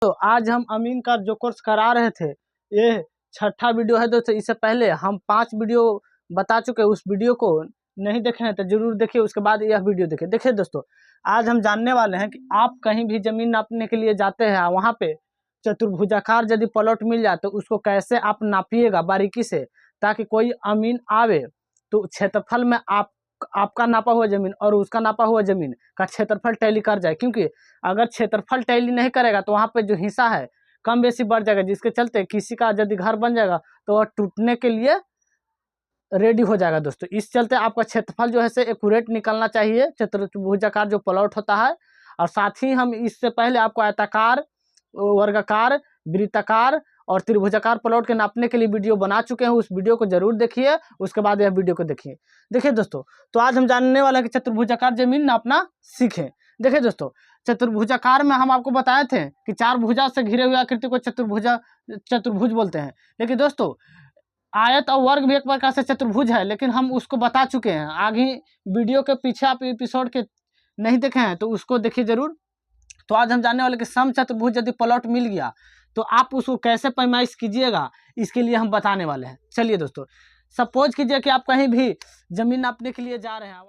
तो आज हम अमीन का जो कोर्स करा रहे थे, ये छठा वीडियो है दोस्तों। इससे पहले हम 5 वीडियो बता चुके हैं। उस वीडियो को नहीं देखे हैं तो जरूर देखिए, उसके बाद यह वीडियो देखिए। देखिए दोस्तों, आज हम जानने वाले हैं कि आप कहीं भी जमीन नापने के लिए जाते हैं, वहाँ पे चतुर्भुजाकार यदि प्लॉट मिल जाए तो उसको कैसे आप नापिएगा बारीकी से, ताकि कोई अमीन आवे तो क्षेत्रफल में आपका नापा हुआ जमीन और उसका नापा हुआ जमीन का क्षेत्रफल टैली कर जाए। क्योंकि अगर क्षेत्रफल टैली नहीं करेगा तो वहाँ पे जो हिस्सा है कम बेसी बढ़ जाएगा, जिसके चलते किसी का यदि घर बन जाएगा तो वह टूटने के लिए रेडी हो जाएगा दोस्तों। इस चलते आपका क्षेत्रफल जो है से एक्यूरेट निकलना चाहिए, चतुर्भुजाकार जो प्लॉट होता है। और साथ ही हम इससे पहले आपको आयताकार, वर्गाकार, वृत्ताकार और त्रिभुजाकार प्लॉट के नापने के लिए वीडियो बना चुके हैं। उस वीडियो को जरूर देखिए, उसके बाद यह वीडियो को देखिए। देखिए दोस्तों, तो आज हम जानने वाले हैं कि चतुर्भुजाकार जमीन नापना सीखें। देखिए दोस्तों, चतुर्भुजाकार में हम आपको बताए थे कि 4 भुजा से घिरे हुए आकृति को चतुर्भुज बोलते हैं। लेकिन दोस्तों, आयत और वर्ग भी एक प्रकार से चतुर्भुज है, लेकिन हम उसको बता चुके हैं। आगे वीडियो के पीछे आप एपिसोड के नहीं देखे हैं तो उसको देखिए जरूर। तो आज हम जानने वाले कि समचतुर्भुज यदि प्लॉट मिल गया तो आप उसको कैसे पैमाइश कीजिएगा, इसके लिए हम बताने वाले हैं। चलिए दोस्तों, सपोज कीजिए कि आप कहीं भी जमीन नापने के लिए जा रहे हैं,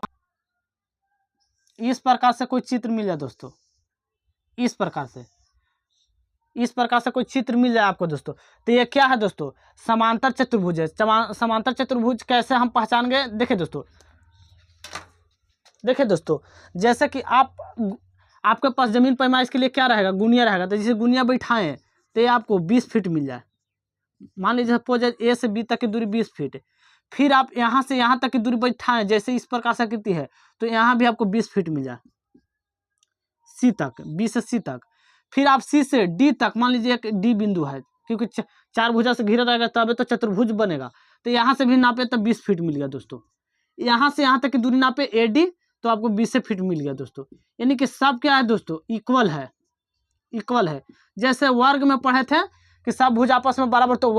इस प्रकार से कोई चित्र मिल जाए दोस्तों, इस प्रकार से कोई चित्र मिल जाए आपको दोस्तों, तो ये क्या है दोस्तों? समांतर चतुर्भुज है। समांतर चतुर्भुज कैसे हम पहचानेंगे? देखिए दोस्तों, जैसे कि आपके पास जमीन पैमाइश के लिए क्या रहेगा? गुनिया रहेगा। तो जैसे गुनिया बैठाएं तो ये आपको 20 फीट मिल जाए। मान लीजिए सपोज ए से बी तक की दूरी 20 फीट। फिर आप यहाँ से यहाँ तक की दूरी बैठाएं, जैसे इस प्रकार से आकृति है, तो यहाँ भी आपको 20 फीट मिल जाए, सी तक, बी से सी तक। फिर आप सी से डी तक, मान लीजिए एक डी बिंदु है, क्योंकि 4 भुजा से घिरा रहेगा तब तो चतुर्भुज बनेगा। तो यहाँ से भी नापे तो 20 फीट मिल गया दोस्तों। यहाँ से यहाँ तक की दूरी नापे ए डी, तो आपको 20 फीट मिल गया दोस्तों। यानी कि सब क्या है दोस्तों? इक्वल है। जैसे वर्ग में पढ़े थे कि सब भुज आपस में बराबर, तो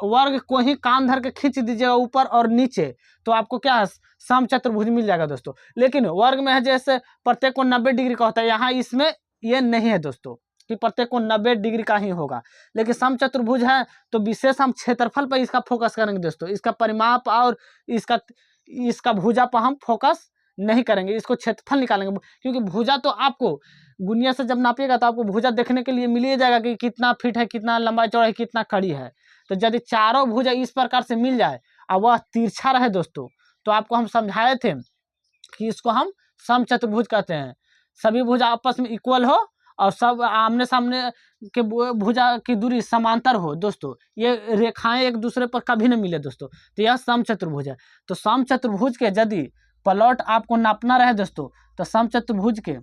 वर्ग को ही कान धर के खींच दीजिएगा ऊपर और नीचे, तो आपको क्या है? समचतुर्भुज मिल जाएगा दोस्तों। लेकिन वर्ग में है जैसे प्रत्येक को 90 डिग्री का होता है, यहाँ इसमें ये नहीं है दोस्तों कि प्रत्येक को 90 डिग्री का ही होगा। लेकिन समचतुर्भुज है तो विशेष हम क्षेत्रफल पर इसका फोकस करेंगे दोस्तों। इसका परिमाप और इसका भुजा पर हम फोकस नहीं करेंगे, इसको क्षेत्रफल निकालेंगे। क्योंकि भुजा तो आपको गुनिया से जब नापिएगा तो आपको भुजा देखने के लिए मिल ही जाएगा कि कितना फीट है, कितना लंबाई चौड़ाई, कितना कड़ी है। तो यदि चारों भुजा इस प्रकार से मिल जाए और वह तिरछा रहे दोस्तों, तो आपको हम समझाए थे कि इसको हम समचतुर्भुज कहते हैं। सभी भुजा आपस में इक्वल हो और सब आमने सामने के भुजा की दूरी समांतर हो दोस्तों। ये रेखाएं एक दूसरे पर कभी नहीं मिले दोस्तों, तो यह समचतुर्भुज है। तो समचतुर्भुज के यदि प्लॉट आपको नापना रहे दोस्तों, तो समचतुर्भुज के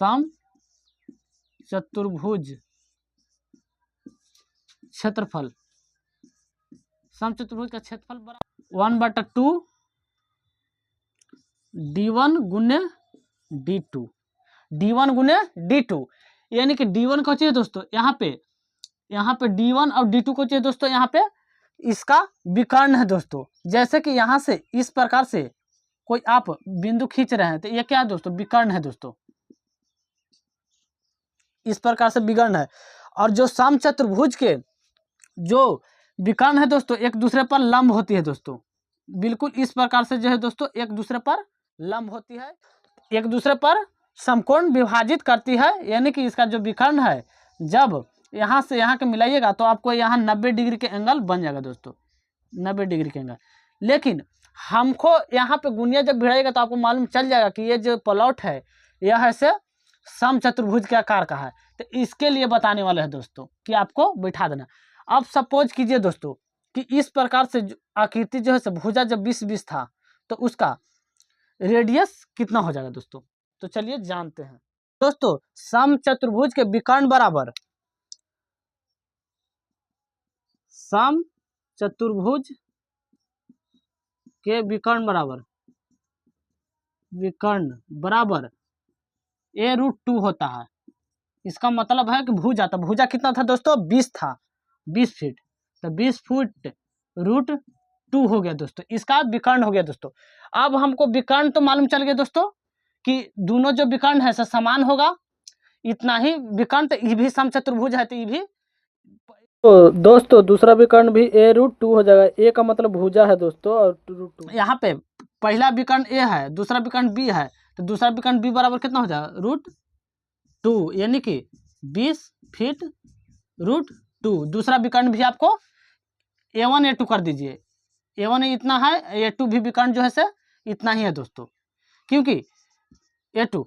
समचतुर्भुज क्षेत्रफल, समचतुर्भुज का क्षेत्रफल बराबर 1/2 d1 गुने d2, d1 गुने d2। यानी कि d1 को चाहिए दोस्तों यहाँ पे d1 और d2 को चाहिए दोस्तों यहाँ पे इसका विकर्ण है दोस्तों। जैसे कि यहाँ से इस प्रकार से कोई आप बिंदु खींच रहे हैं तो ये क्या है दोस्तों? विकर्ण है दोस्तों, इस प्रकार से विकर्ण है। और जो समचतुर्भुज के जो विकर्ण है दोस्तों, एक दूसरे पर लंब होती है दोस्तों। बिल्कुल इस प्रकार से जो है दोस्तों, एक दूसरे पर लंब होती है, एक दूसरे पर समकोण विभाजित करती है। यानी कि इसका जो विकर्ण है, जब यहाँ से यहाँ के मिलाइएगा तो आपको यहाँ 90 डिग्री के एंगल बन जाएगा दोस्तों, 90 डिग्री के एंगल। लेकिन हमको यहाँ पे गुनिया जब भिड़ाइएगा तो आपको मालूम चल जाएगा कि ये जो प्लॉट है यह ऐसे समचतुर्भुज के आकार का है। तो इसके लिए बताने वाले हैं दोस्तों कि आपको बैठा देना। अब सपोज कीजिए दोस्तों कि इस प्रकार से आकृति जो है भुजा जब 20-20 था तो उसका रेडियस कितना हो जाएगा दोस्तों? तो चलिए जानते हैं दोस्तों। समचतुर्भुज के विकर्ण बराबर समचतुर्भुज के विकर्ण बराबर a√2 होता है। इसका मतलब है कि भुजा कितना था दोस्तों? 20 था, 20 फीट। तो 20 फुट √2 हो गया दोस्तों, इसका विकर्ण हो गया दोस्तों। अब हमको विकर्ण तो मालूम चल गया दोस्तों कि दोनों जो विकर्ण है समान होगा। इतना ही विकर्ण, ये भी समचतुर्भुज है तो ये भी। तो दोस्तों दूसरा विकर्ण भी a√2 हो जाएगा। a का मतलब भुजा है दोस्तों, और √2 यहाँ पे पहला विकर्ण a है, दूसरा विकर्ण b है, तो दूसरा विकर्ण b बराबर कितना हो जाएगा √2, यानी कि 20 फीट √2। दूसरा विकर्ण भी आपको a1 a2 कर दीजिए, a1 इतना है, a2 भी विकर्ण जो है से इतना ही है दोस्तों, क्योंकि a2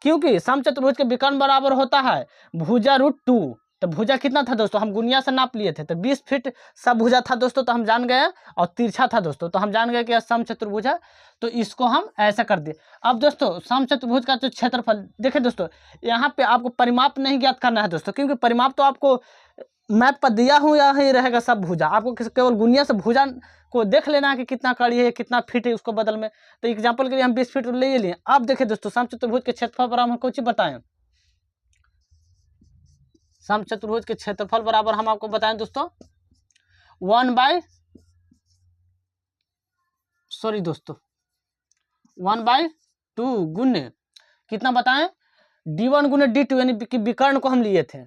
क्योंकि समचतुर्भुज के विकर्ण बराबर होता है भुजा √2। तो भुजा कितना था दोस्तों, हम गुनिया से नाप लिए थे, तो 20 फीट सब भुजा था दोस्तों, तो हम जान गए, और तिरछा था दोस्तों, तो हम जान गए कि समचतुर्भुज है, तो इसको हम ऐसा कर दिए। अब दोस्तों समचतुर्भुज का जो क्षेत्रफल देखिए दोस्तों, यहाँ पे आपको परिमाप नहीं ज्ञात करना है दोस्तों, क्योंकि परिमाप तो आपको मैप पर दिया हुआ ही रहेगा सब भुजा, आपको केवल गुनिया से भुजा को देख लेना है कि कितना कड़ी है, कितना फीट है, उसको बदल में। तो एग्जांपल के लिए हम 20 फीट ले लिए। अब देखिए दोस्तों समचतुर्भुज के क्षेत्रफल बराबर हम कुछ बताएं, समचतुर्भुज के क्षेत्रफल बराबर हम आपको बताएं दोस्तों 1/2 गुने कितना बताएं, d1 गुने d2, यानी कि विकर्ण को हम लिए थे,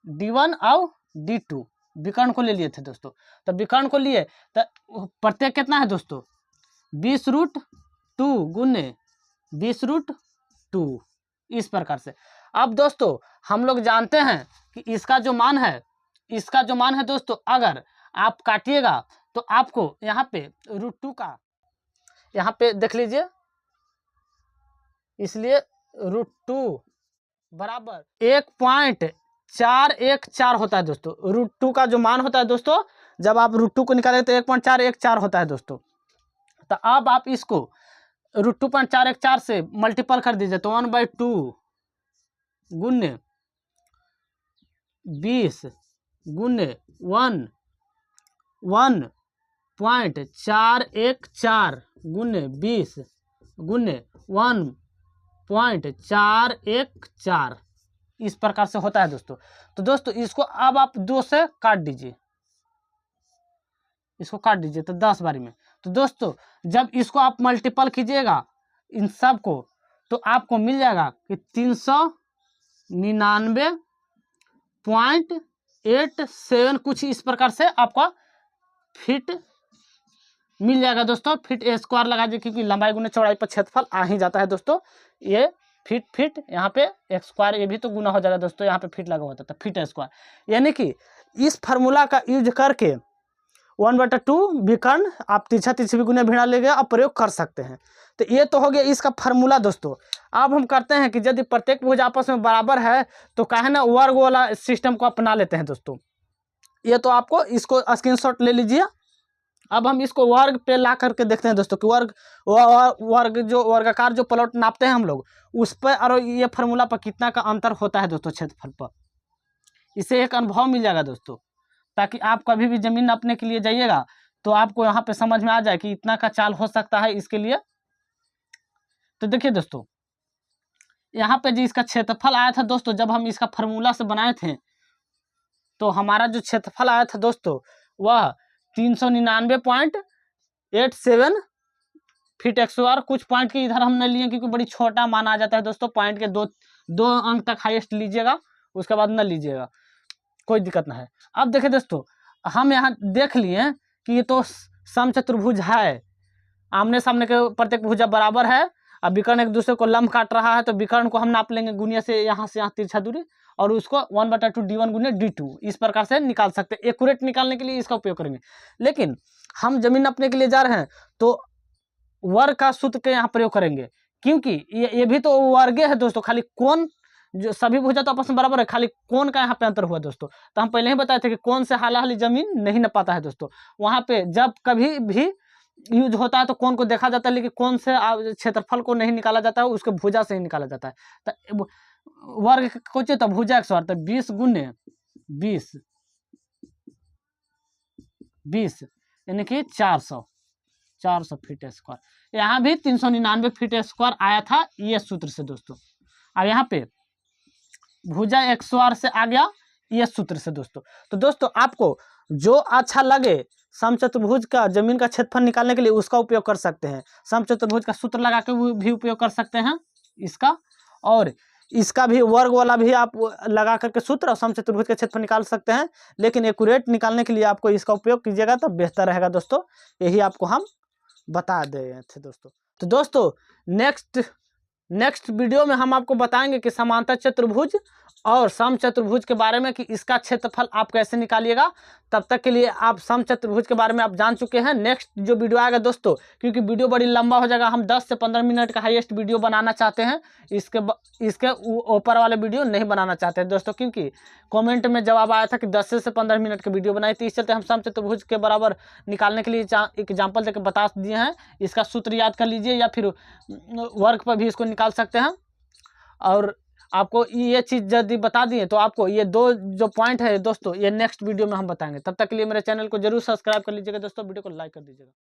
d1 और d2 विकर्ण को ले लिए थे दोस्तों। तो विकर्ण को लिए तो प्रत्येक कितना है दोस्तों 20√2 गुने 20√2, इस प्रकार से। अब दोस्तों हम लोग जानते हैं कि इसका जो मान है दोस्तों, अगर आप काटिएगा तो आपको यहाँ पे √2 का यहाँ पे देख लीजिए, इसलिए √2 बराबर 1.414 होता है दोस्तों। √2 का जो मान होता है दोस्तों, जब आप √2 को निकालें तो 1.414 होता है दोस्तों। तो अब आप इसको √2.414 से मल्टीपल कर दीजिए, तो 1/2 गुने 20 गुने 1.414 गुने 20 गुने 1.414, इस प्रकार से होता है दोस्तों। तो दोस्तों इसको अब आप 2 से काट दीजिए, इसको काट दीजिए तो 10 बारी में। तो दोस्तों जब इसको आप मल्टीपल कीजिएगा इन सब को, तो आपको मिल जाएगा कि 399.87 कुछ इस प्रकार से आपका फीट मिल जाएगा दोस्तों। फीट स्क्वायर लगा दीजिए, क्योंकि लंबाई गुना चौड़ाई पर क्षेत्रफल आ ही जाता है दोस्तों। ये फीट यहाँ पे स्क्वायर, ये भी तो गुना हो जाएगा दोस्तों, यहाँ पे फीट लगा होता था, फीट स्क्वायर, यानी कि इस फार्मूला का यूज करके 1/2 विकर्ण आप तिरछा भी गुना भिड़ा ले गया, आप प्रयोग कर सकते हैं। तो ये तो हो गया इसका फार्मूला दोस्तों। अब हम करते हैं कि यदि प्रत्येक भुज आपस में बराबर है तो काहे ना वर्ग वाला सिस्टम को अपना लेते हैं दोस्तों। ये तो आपको इसको स्क्रीनशॉट ले लीजिए। अब हम इसको वर्ग पे ला करके देखते हैं दोस्तों कि वर्ग जो वर्गाकार जो प्लॉट नापते हैं हम लोग, उस पर और ये फार्मूला पर कितना का अंतर होता है दोस्तों क्षेत्रफल पर। इससे एक अनुभव मिल जाएगा दोस्तों, ताकि आप कभी भी जमीन नापने के लिए जाइएगा तो आपको यहाँ पे समझ में आ जाए कि इतना का चाल हो सकता है इसके लिए। तो देखिए दोस्तों यहाँ पे जो इसका क्षेत्रफल आया था दोस्तों, जब हम इसका फार्मूला से बनाए थे, तो हमारा जो क्षेत्रफल आया था दोस्तों वह 399.87 फीट स्क्वायर। कुछ पॉइंट के इधर हमने लिए क्योंकि बड़ी छोटा मान आ जाता है दोस्तों, पॉइंट के दो अंक तक हाईएस्ट लीजिएगा, उसके बाद न लीजिएगा, कोई दिक्कत ना है। अब देखिए दोस्तों हम यहाँ देख लिए कि ये तो समचतुर्भुज है, आमने सामने के प्रत्येक भुजा बराबर है। अब विकर्ण एक दूसरे को लंब काट रहा है, तो विकर्ण को हम नाप लेंगे गुनिया से यहाँ तिरछा दूरी, और उसको 1/2 d1 गुने d2 इस प्रकार से निकाल सकते हैं। एक्यूरेट निकालने के लिए इसका उपयोग करेंगे। लेकिन हम जमीन नापने के लिए जा रहे हैं तो वर्ग का सूत्र के यहाँ प्रयोग करेंगे, क्योंकि ये भी तो वर्गे है दोस्तों, खाली कोण जो सभी भुजा तो आपस में बराबर है, खाली कोण का यहाँ पे अंतर हुआ दोस्तों। तो हम पहले ही बताए थे कि कोण से हाल हाली जमीन नहीं नपाता पाता है दोस्तों। वहाँ पे जब कभी भी यूज होता है तो कोण को देखा जाता है, लेकिन कोण से क्षेत्रफल को नहीं निकाला जाता है, उसके भुजा से ही निकाला जाता है। तो वर्ग को तो भुजा 108, तो 20 गुने 20 यानी कि 400 फीट स्क्वायर। यहाँ भी 399 फीट स्क्वायर आया था ये सूत्र से दोस्तों। अब यहाँ पे भुजा 108 से आ गया ये सूत्र से दोस्तों। तो दोस्तों आपको जो अच्छा लगे समचतुर्भुज का जमीन का क्षेत्रफल निकालने के लिए उसका उपयोग कर सकते हैं। समचतुर्भुज का सूत्र लगा के भी उपयोग कर सकते हैं इसका, और इसका भी वर्ग वाला भी आप लगा करके सूत्र और समचतुर्भुज का क्षेत्रफल निकाल सकते हैं। लेकिन एक्यूरेट निकालने के लिए आपको इसका उपयोग कीजिएगा तब बेहतर रहेगा दोस्तों। यही आपको हम बता रहे थे दोस्तों। तो दोस्तों नेक्स्ट वीडियो में हम आपको बताएंगे कि समांतर चतुर्भुज और समचतुर्भुज के बारे में, कि इसका क्षेत्रफल आप कैसे निकालिएगा। तब तक के लिए आप समचतुर्भुज के बारे में आप जान चुके हैं। नेक्स्ट जो वीडियो आएगा दोस्तों, क्योंकि वीडियो बड़ी लंबा हो जाएगा, हम 10 से 15 मिनट का हाईएस्ट वीडियो बनाना चाहते हैं। इसके ऊपर वाले वीडियो नहीं बनाना चाहते हैं दोस्तों, क्योंकि कमेंट में जवाब आया था कि 10 से 15 मिनट की वीडियो बनाई थी। इस चलते हम समचतुर्भुज के बराबर निकालने के लिए एग्जाम्पल देकर बता दिए हैं। इसका सूत्र याद कर लीजिए या फिर वर्ग पर भी इसको निकाल सकते हैं। और आपको ये चीज़ यदि बता दिए तो आपको ये दो जो पॉइंट है दोस्तों, ये नेक्स्ट वीडियो में हम बताएंगे। तब तक के लिए मेरे चैनल को जरूर सब्सक्राइब कर लीजिएगा दोस्तों, वीडियो को लाइक कर दीजिएगा।